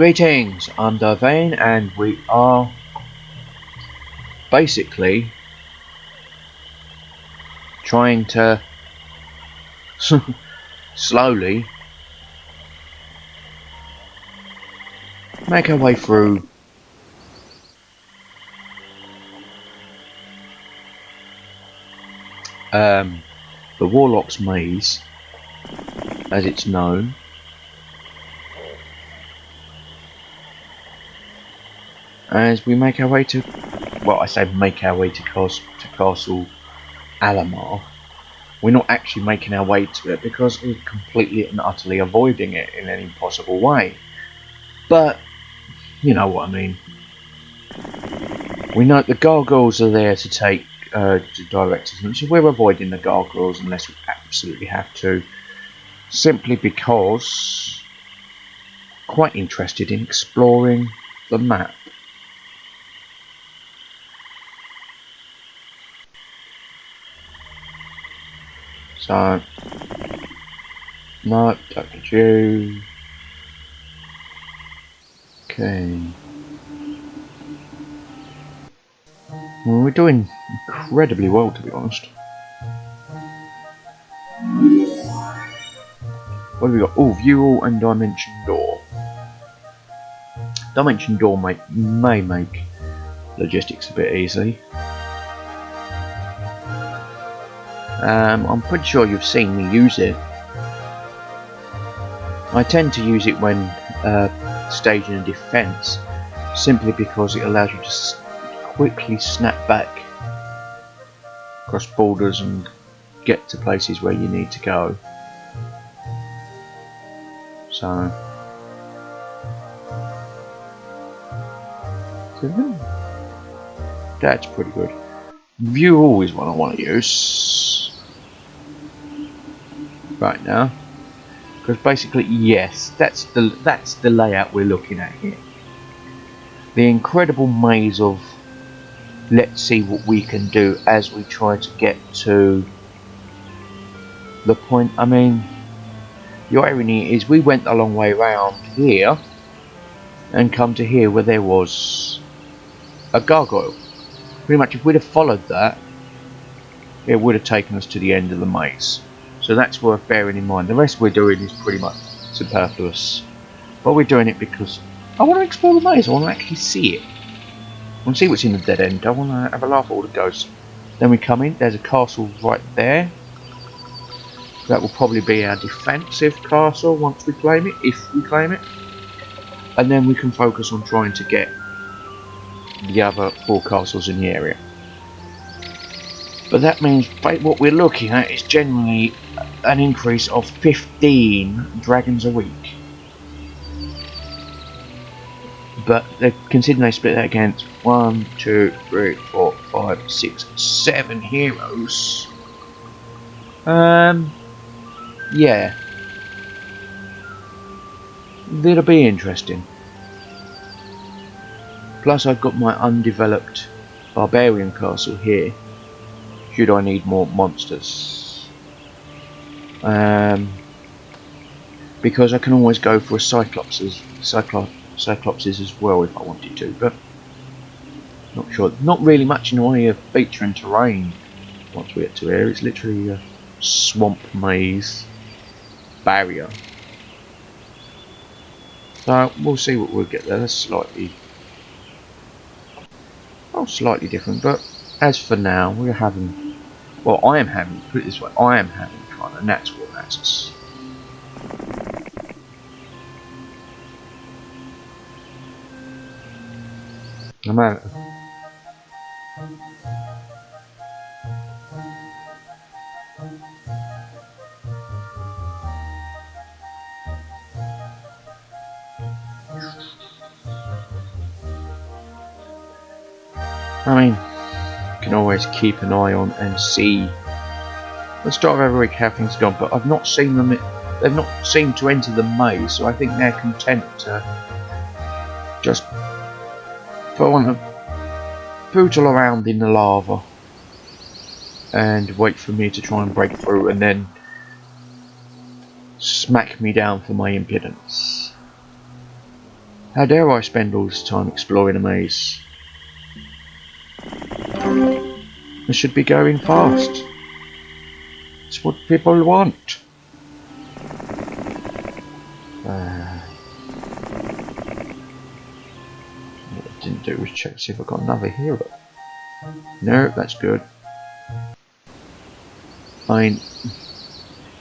Greetings, I'm Darvane and we are basically trying to slowly make our way through the Warlock's Maze, as it's known. As we make our way to, well, I say make our way to Castle Alamar. We're not actually making our way to it because we're completely and utterly avoiding it in any possible way. But, you know what I mean. We know the gargoyles are there to take, to direct us, so we're avoiding the gargoyles unless we absolutely have to. Simply because quite interested in exploring the map. So, no, Dr. Jew. Okay. Well, we're doing incredibly well, to be honest. What have we got? Oh, view all and dimension door. Dimension door may make logistics a bit easy. I'm pretty sure you've seen me use it. I tend to use it when staging a defense, simply because it allows you to quickly snap back across borders and get to places where you need to go. So that's pretty good. View all is what I want to use right now, because basically, yes, that's the layout we're looking at here. The incredible maze of let's see what we can do as we try to get to the point. I mean, the irony is we went a long way around here and come to here where there was a gargoyle. Pretty much if we'd have followed that, it would have taken us to the end of the maze. So that's worth bearing in mind. The rest we're doing is pretty much superfluous. But we're doing it because I want to explore the maze. I want to actually see it. I want to see what's in the dead end. I want to have a laugh at all the ghosts. Then we come in. There's a castle right there. That will probably be our defensive castle once we claim it, if we claim it. And then we can focus on trying to get the other 4 castles in the area. But that means what we're looking at is generally an increase of 15 dragons a week. But considering they split that against 1, 2, 3, 4, 5, 6, 7 heroes. Yeah. That'll be interesting. Plus I've got my undeveloped barbarian castle here. Should I need more monsters. Because I can always go for a cyclopses as well if I wanted to, but not sure. Not really much in the way of feature and terrain once we get to here. It's literally a swamp maze barrier. So we'll see what we'll get there. That's slightly different, but as for now we're having, well, I am having, put it this way, I am having fun, and that's what matters. No matter. I mean, you can always keep an eye on and see the start of every week how things have gone, but I've not seen them, they've not seemed to enter the maze, so I think they're content to just go on a poodle around in the lava and wait for me to try and break through and then smack me down for my impudence. How dare I spend all this time exploring a maze? I should be going fast. It's what people want. What I didn't do was check to see if I got another hero. No, that's good. I mean,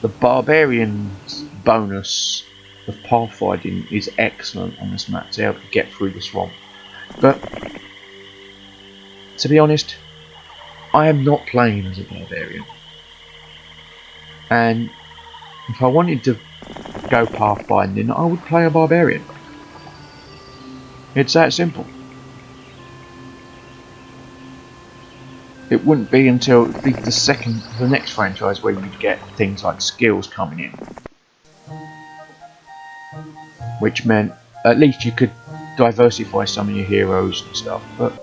the barbarian's bonus of pathfinding is excellent on this map to help you get through the swamp. But to be honest, I am not playing as a barbarian. And if I wanted to go pathfinding, I would play a barbarian. It's that simple. It wouldn't be until the next franchise where you'd get things like skills coming in, which meant at least you could diversify some of your heroes and stuff. But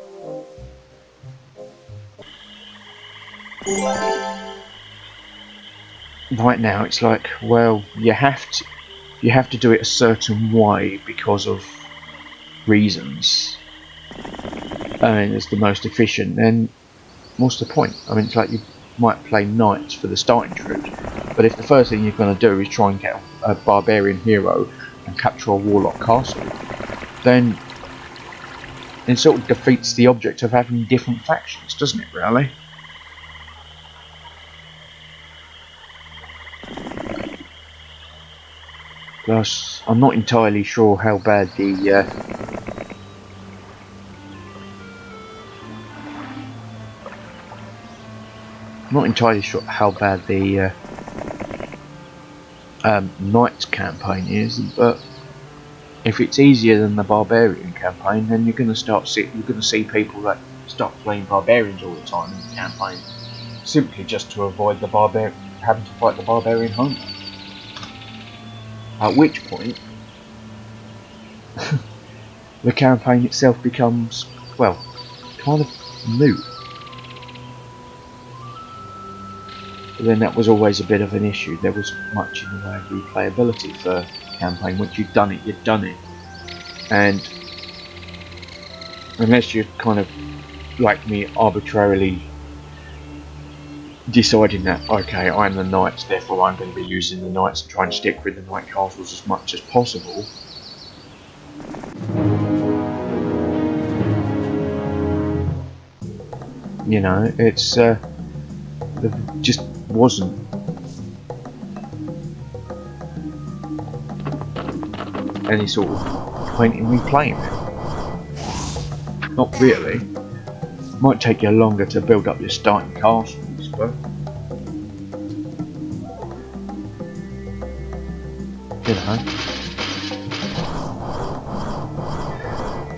right now it's like, well, you have to do it a certain way because of reasons, and it's the most efficient. And what's the point? I mean, it's like you might play knights for the starting troops, but if the first thing you're going to do is try and get a barbarian hero and capture a warlock castle, then it sort of defeats the object of having different factions, doesn't it, really? Plus, I'm not entirely sure how bad the Knights campaign is, but if it's easier than the Barbarian campaign, then you're going to see people that start playing Barbarians all the time in the campaign, simply just to avoid the having to fight the Barbarian home. At which point, the campaign itself becomes, well, kind of moot. But then that was always a bit of an issue. There wasn't much in the way of replayability for campaign. Once you'd done it, you'd done it. And unless you're kind of like me, arbitrarily deciding that, okay, I'm the knights, therefore I'm going to be using the knights and trying to stick with the knight castles as much as possible, you know, it's there just wasn't any sort of point in replaying it. Not really. Might take you longer to build up your starting castles, but you know,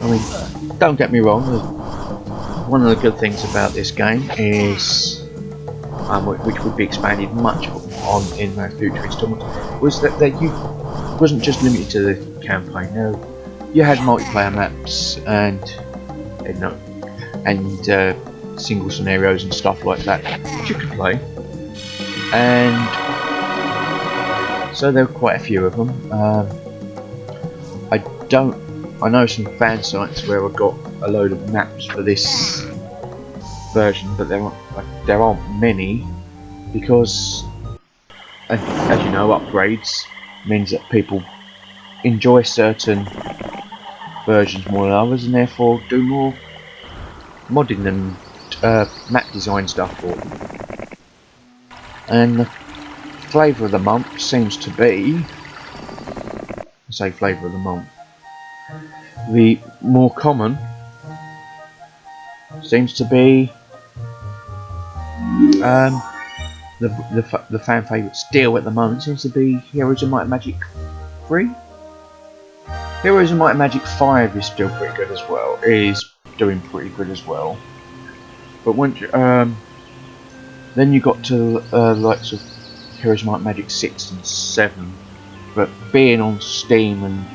I mean, don't get me wrong, one of the good things about this game is, which would be expanded much on in their future installments, was that you wasn't just limited to the campaign. No, you had multiplayer maps and single scenarios and stuff like that which you could play, and so there were quite a few of them. I know some fan sites where I got a load of maps for this version, but there aren't many, because as you know, upgrades means that people enjoy certain versions more than others, and therefore do more modding and map design stuff for them. And the flavour of the month seems to be, I say flavour of the month, the more common seems to be the fan favourite still at the moment seems to be Heroes of Might and Magic 3. Heroes of Might and Magic 5 is still pretty good as well. Is doing pretty good as well. But once then you got to likes of Heroes of Might and Magic 6 and 7, but being on Steam and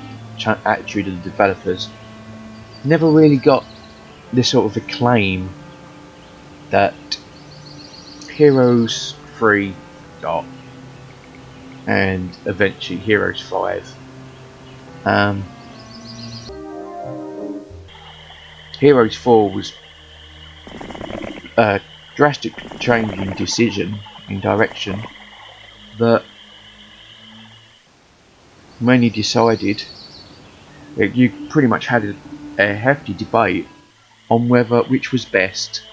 attitude of the developers, never really got this sort of acclaim that Heroes 3 got, and eventually Heroes 5. Heroes 4 was a drastic change in decision, in direction, that when you decided, you pretty much had a hefty debate on which was best.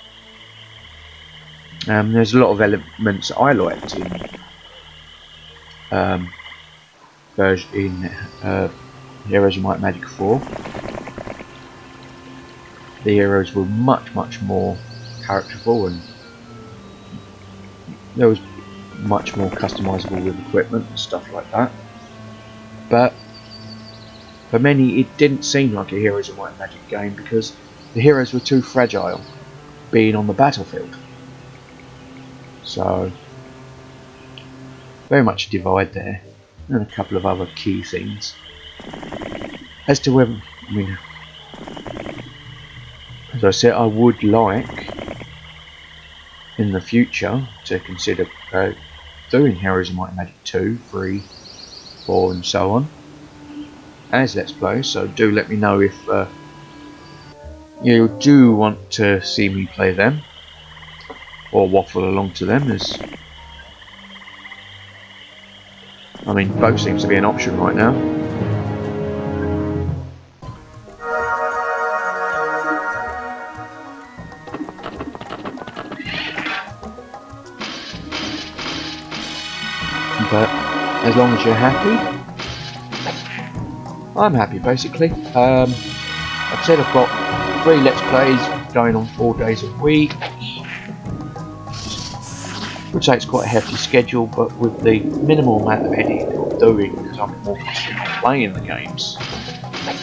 There's a lot of elements I liked in Heroes of Might and Magic 4. The heroes were much more characterful, and there was much more customizable with equipment and stuff like that. But for many, it didn't seem like a Heroes of Might and Magic game because the heroes were too fragile, being on the battlefield. So, very much a divide there, and a couple of other key things. As to whether, I mean, as I said, I would like in the future to consider doing Heroes of Might and Magic 2, 3, 4 and so on as Let's Play, so do let me know if you do want to see me play them, or waffle along to them, as I mean, both seems to be an option right now. But as long as you're happy, I'm happy basically. Like I said, I've got 3 Let's Plays going on 4 days a week. Would say it's quite a hefty schedule, but with the minimal amount of editing I'm doing, because I'm more concentrated on playing the games,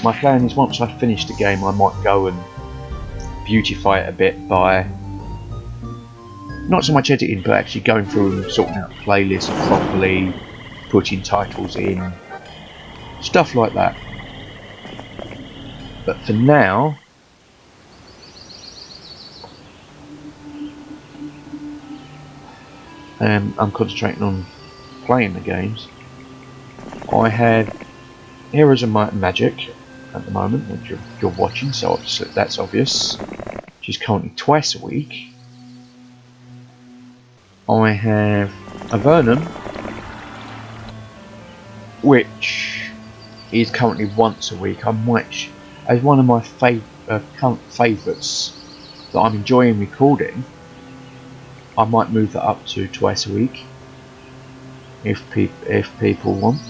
my plan is once I finish the game I might go and beautify it a bit by not so much editing, but actually going through and sorting out the playlist properly, putting titles in, stuff like that. But for now, I'm concentrating on playing the games. I have Heroes of Might and Magic at the moment, which you're watching, so obviously that's obvious, which is currently twice a week. I have Avernum, which is currently once a week. I might, as one of my current favourites that I'm enjoying recording, I might move that up to twice a week. If people want,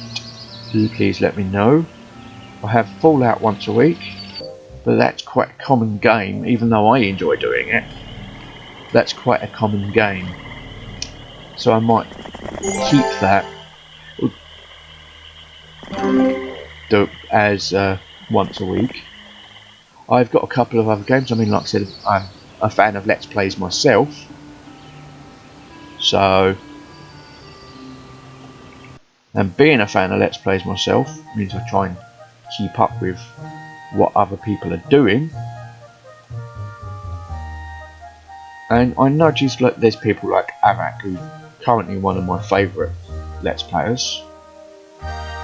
please let me know. I have Fallout once a week, but that's quite a common game, even though I enjoy doing it. That's quite a common game, so I might keep that as once a week. I've got a couple of other games. I mean, like I said, I'm a fan of Let's Plays myself, so, and being a fan of Let's Plays myself means I try and keep up with what other people are doing. And I noticed like there's people like Arak, who's currently one of my favourite Let's Players,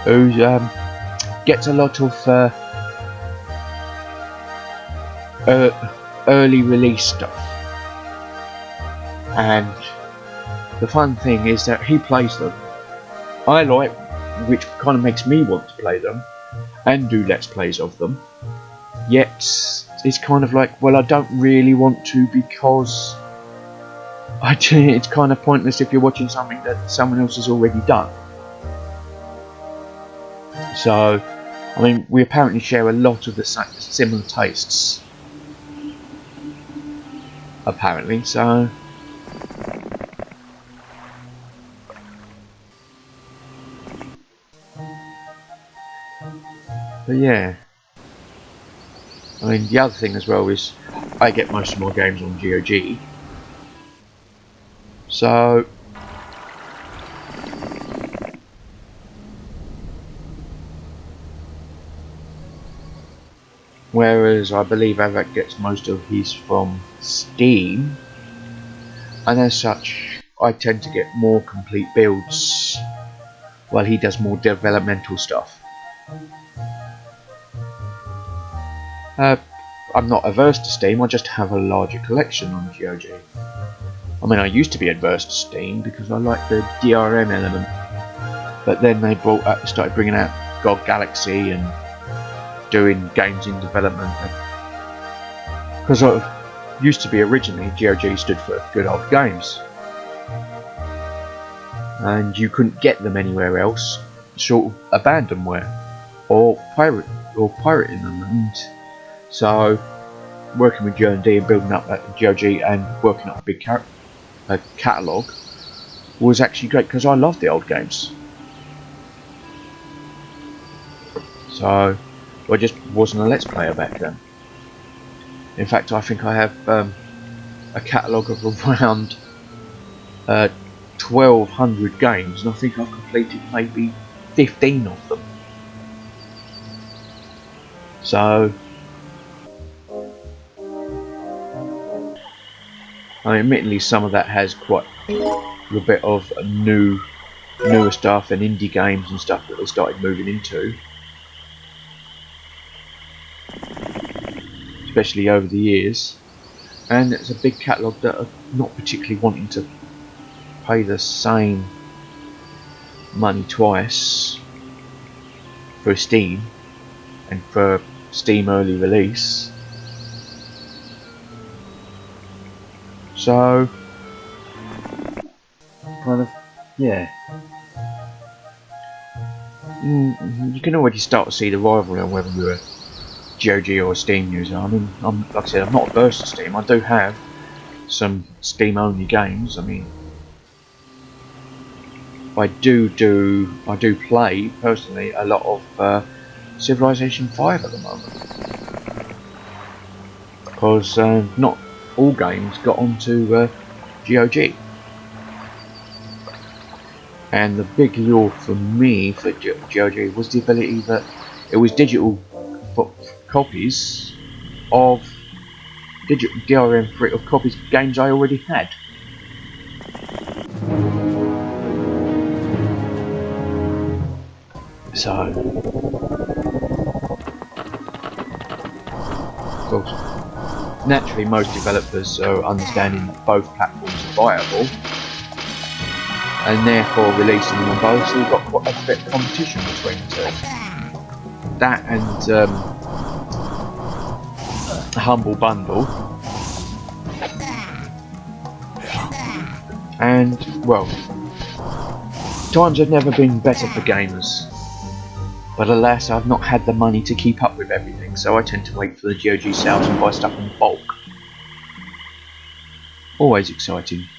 who gets a lot of early release stuff. And the fun thing is that he plays them. I like, which kind of makes me want to play them and do Let's Plays of them. Yet it's kind of like, well, I don't really want to, because it's kind of pointless if you're watching something that someone else has already done. So, I mean, we apparently share a lot of the similar tastes. Apparently, so. But yeah. I mean, the other thing as well is I get most of my games on GOG. So, whereas I believe Arak gets most of his from Steam, and as such I tend to get more complete builds while he does more developmental stuff. I'm not averse to Steam, I just have a larger collection on GOG. I mean, I used to be adverse to Steam because I like the DRM element, but then they started bringing out GOG Galaxy and doing games in development. Because used to be originally GOG stood for Good Old Games, and you couldn't get them anywhere else, sort of abandonware or pirating them. And so, working with G&D and building up that GOG and working up a big catalogue was actually great because I loved the old games. So I just wasn't a Let's Player back then. In fact, I think I have a catalogue of around 1,200 games, and I think I've completed maybe 15 of them. So, admittedly, some of that has quite a bit of newer stuff and indie games and stuff that they started moving into, especially over the years. And it's a big catalogue that are not particularly wanting to pay the same money twice for Steam and for Steam early release. So, kind of, yeah. You can already start to see the rivalry on whether you're a GOG or a Steam user. I mean, like I said, I'm not averse to Steam. I do have some Steam only games. I mean, I do play personally a lot of Civilization 5 at the moment, because not all games got onto GOG. And the big lure for me for GOG was the ability that it was digital copies of DRM free of copies of games I already had. So, of course, naturally most developers are understanding that both platforms are viable, and therefore releasing them on both, so you've got quite a bit of competition between the two. That and Humble Bundle, and well, times have never been better for gamers, but alas, I've not had the money to keep up with everything, so I tend to wait for the GOG sales and buy stuff in bulk. Always exciting.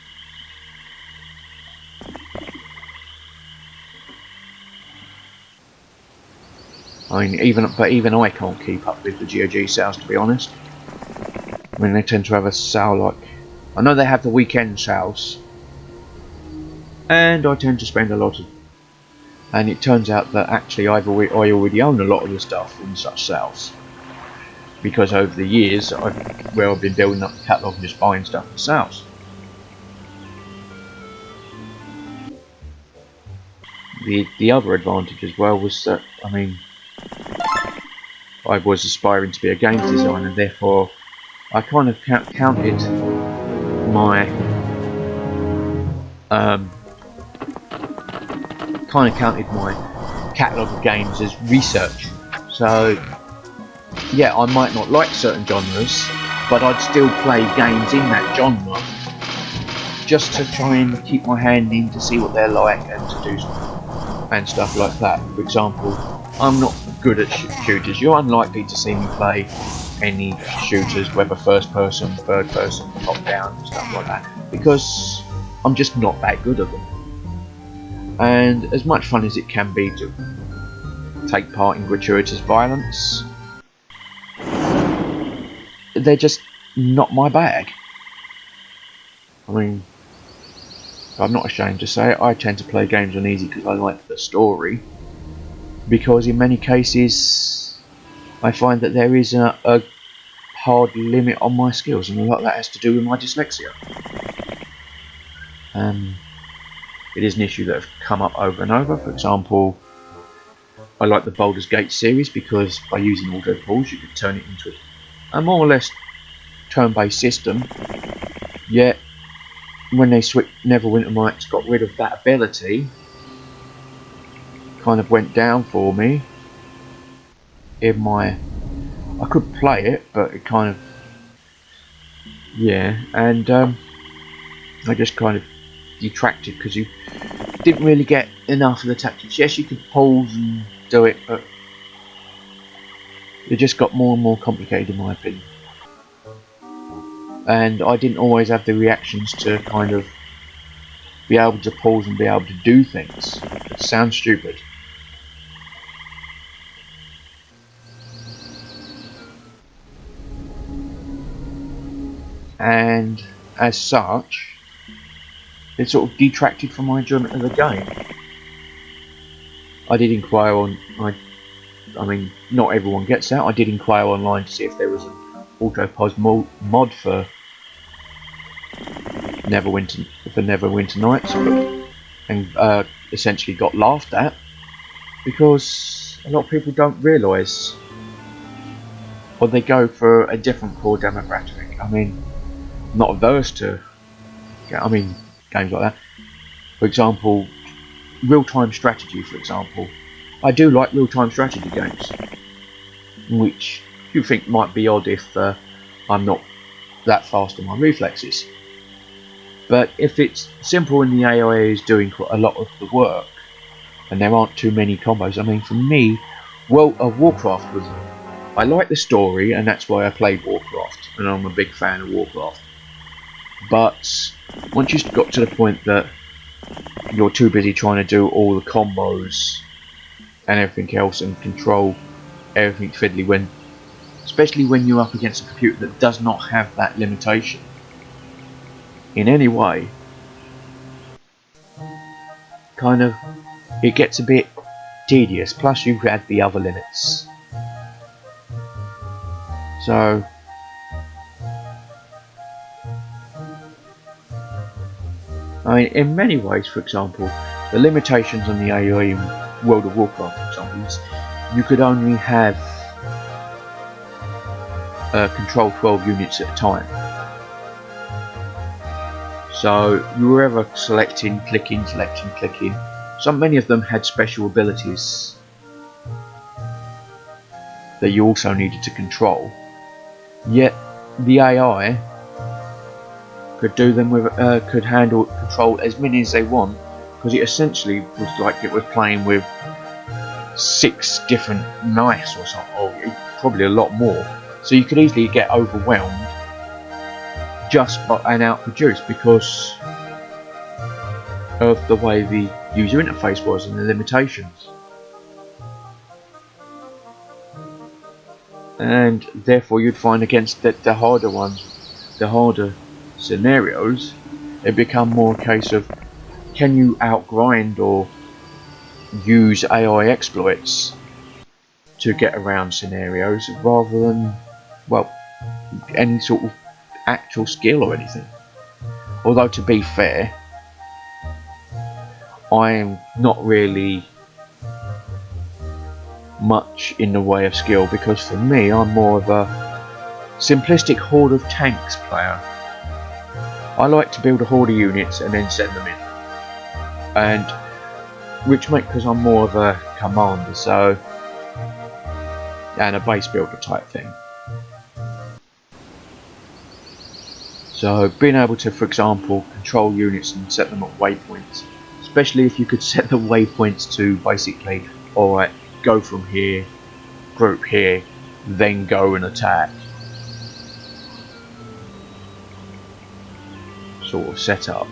I mean, even I can't keep up with the GOG sales, to be honest. I mean, they tend to have a sale like, I know they have the weekend sales, and I tend to spend a lot of, and it turns out that actually I already own a lot of the stuff from such sales, because over the years I've been building up the catalogue and just buying stuff for sales. The other advantage as well was that, I mean, I was aspiring to be a games designer, therefore I kind of counted my catalogue of games as research. So yeah, I might not like certain genres, but I'd still play games in that genre just to try and keep my hand in to see what they're like and to do and stuff like that. For example, I'm not good at shooters. You're unlikely to see me play any shooters, whether first person, third person, top down, stuff like that, because I'm just not that good at them. And as much fun as it can be to take part in gratuitous violence, they're just not my bag. I mean, I'm not ashamed to say it, I tend to play games on easy because I like the story, because in many cases I find that there is a hard limit on my skills, and a lot of that has to do with my dyslexia. It is an issue that has come up over and over. For example, I like the Baldur's Gate series because by using auto pause you can turn it into a more or less turn-based system, yet when they switched Neverwinter Nights got rid of that ability, kind of went down for me in my... I could play it, but it kind of... yeah, and I just kind of detracted because you didn't really get enough of the tactics. Yes, you could pause and do it, but it just got more and more complicated in my opinion. And I didn't always have the reactions to kind of be able to pause and be able to do things. It sounds stupid. And as such, it sort of detracted from my enjoyment of the game. I did inquire on... I mean, not everyone gets that. I did inquire online to see if there was an auto-pause mod for Neverwinter Nights, and essentially got laughed at because a lot of people don't realise, or they go for a different core demographic. I mean, I'm not averse to, games like that. For example, real-time strategy. For example, I do like real-time strategy games, which you think might be odd if I'm not that fast on my reflexes. But if it's simple and the AI is doing quite a lot of the work, and there aren't too many combos. I mean, for me, Warcraft was... I like the story, and that's why I played Warcraft, and I'm a big fan of Warcraft. But once you got to the point that you're too busy trying to do all the combos and everything else and control everything fiddly, especially when you're up against a computer that does not have that limitation in any way, kind of, it gets a bit tedious. Plus you had the other limits. So I mean, in many ways, for example, the limitations on the AI in World of Warcraft, for example, is you could only have control 12 units at a time. So you were ever selecting, clicking, selecting, clicking. So many of them had special abilities that you also needed to control. Yet the AI could do them with, could control as many as they want, because it essentially was like it was playing with 6 different knights or something, or probably a lot more. So you could easily get overwhelmed just and outproduced because of the way the user interface was and the limitations. And therefore you'd find against the harder ones, the harder scenarios, it become more a case of, can you outgrind or use AI exploits to get around scenarios rather than, well, any sort of actual skill or anything. Although, to be fair, I am not really much in the way of skill, because for me, I'm more of a simplistic horde of tanks player. I like to build a horde of units and then send them in, and because I'm more of a commander, so, and a base builder type thing. So being able to, for example, control units and set them at waypoints, especially if you could set the waypoints to basically, alright, go from here, group here, then go and attack, sort of setup,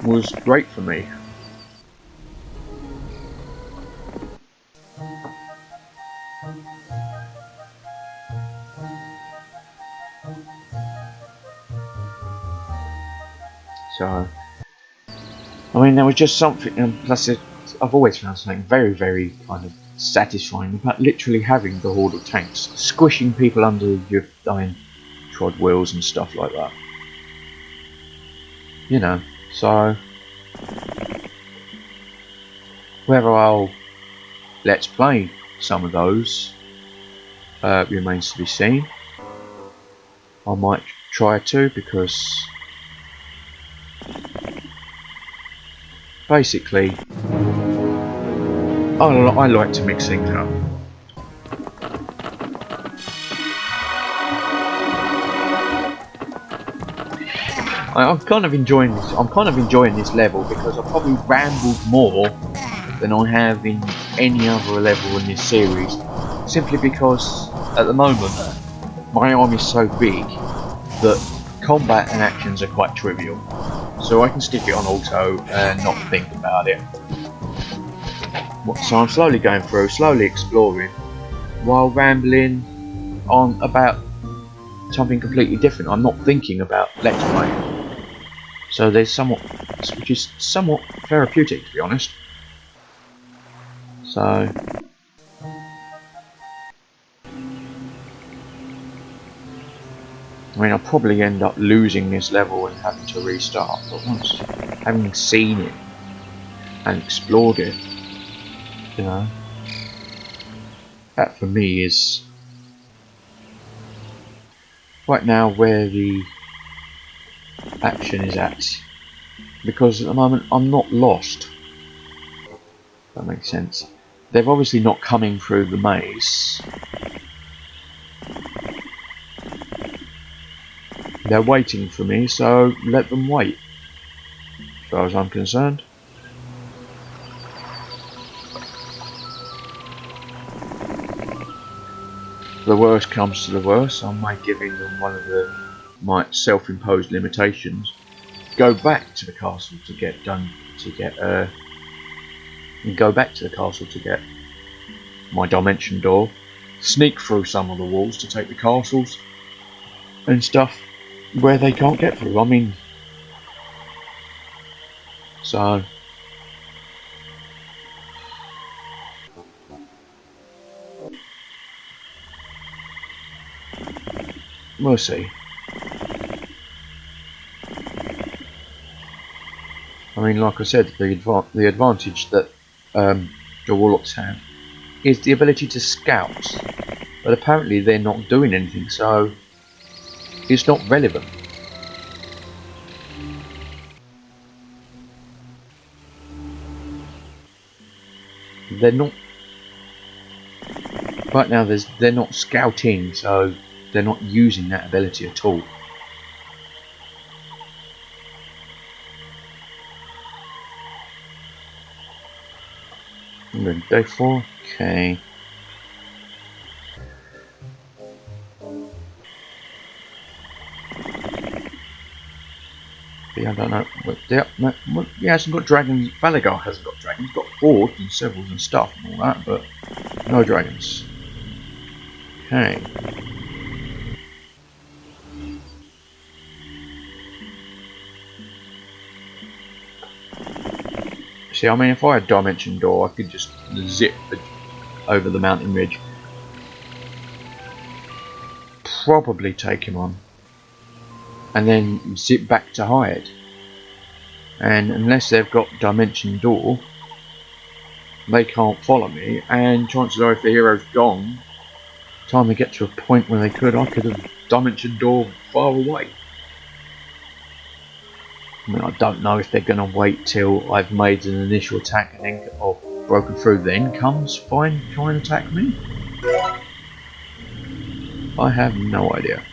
was great for me. So, I mean, there was just something, and plus I've always found something very, very kind of satisfying about literally having the horde of tanks, squishing people under your dying trod wheels and stuff like that. You know, so whether I'll let's play some of those remains to be seen. I might try to, because basically I like to mix things up. I'm kind of enjoying this. I'm kind of enjoying this level because I've probably rambled more than I have in any other level in this series, simply because at the moment my arm is so big that combat and actions are quite trivial, so I can stick it on auto and not think about it. So I'm slowly going through, slowly exploring, while rambling on about something completely different. I'm not thinking about Let's Play. So there's somewhat, which is somewhat therapeutic, to be honest. So I mean, I'll probably end up losing this level and having to restart, but once having seen it and explored it, you know, that for me is right now where the action is at, because at the moment I'm not lost. If that makes sense. They're obviously not coming through the maze. They're waiting for me, so let them wait, as far as I'm concerned. The worst comes to the worst, I might giving them one of my self-imposed limitations. Go back to the castle to get my dimension door, sneak through some of the walls to take the castles and stuff where they can't get through. I mean, so we'll see. I mean, like I said, the advantage that the warlocks have is the ability to scout, but apparently they're not doing anything, so it's not relevant. They're not right now. They're not scouting, so they're not using that ability at all. I'm going day 4. Okay. Yeah, I don't know. He hasn't got dragons. Balagar hasn't got dragons. He's got Orcs and Sevils and stuff and all that, but no dragons. Okay. See, I mean, if I had Dimension Door, I could just zip over the mountain ridge. Probably take him on. And then zip back to hide. And unless they've got Dimension Door, they can't follow me. And chances are, if the hero's gone, time they get to a point where they could, I could have Dimension Door far away. I mean, I don't know if they're going to wait till I've made an initial attack and then, or broken through, then comes try and attack me. I have no idea.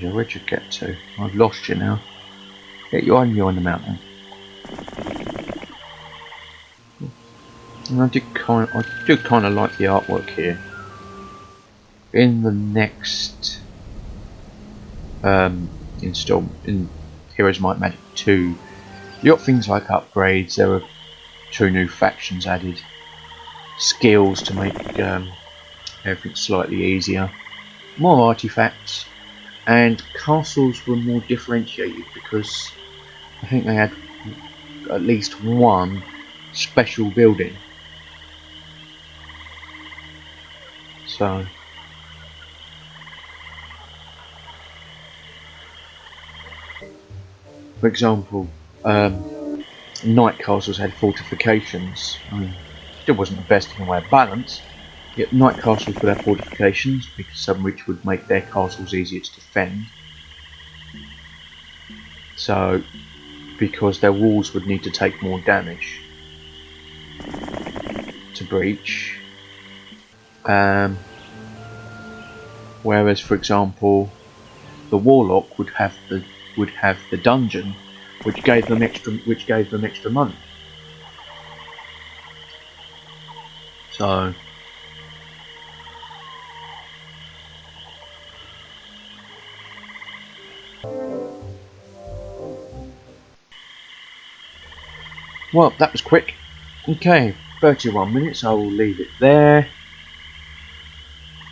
Where'd you get to? I've lost you now. Get you on the mountain. And I do kind of like the artwork here. In the next install in Heroes Might Magic 2, you got things like upgrades. There were 2 new factions added, skills to make everything slightly easier, more artifacts, and castles were more differentiated because I think they had at least one special building. So For example, Night castles had fortifications. Still wasn't the best in the way of balance, yet Night castles would have fortifications, because some which would make their castles easier to defend. So, because their walls would need to take more damage to breach. Whereas, for example, the Warlock would have the dungeon, which gave them extra money. So well, that was quick. Okay, 31 minutes. I will leave it there.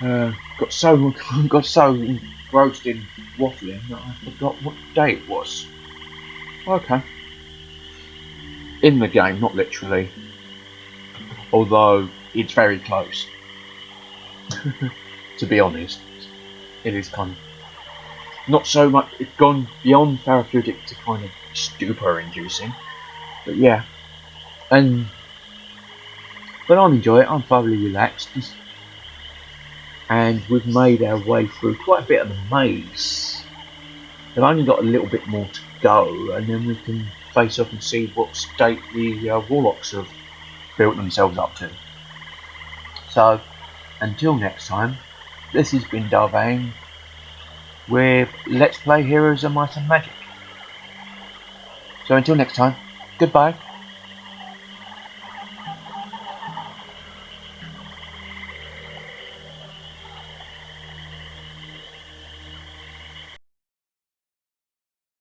Got so engrossed in waffling that I forgot what day it was. Okay. In the game, not literally. Although it's very close. To be honest, it is kind of not so much. It's gone beyond therapeutic to kind of stupor-inducing. But yeah, but I'll enjoy it. I'm thoroughly relaxed, and we've made our way through quite a bit of the maze. We've only got a little bit more to go, and then we can face off and see what state the Warlocks have built themselves up to. So, until next time, this has been Darvane with Let's Play Heroes of Might and Magic. So until next time, goodbye.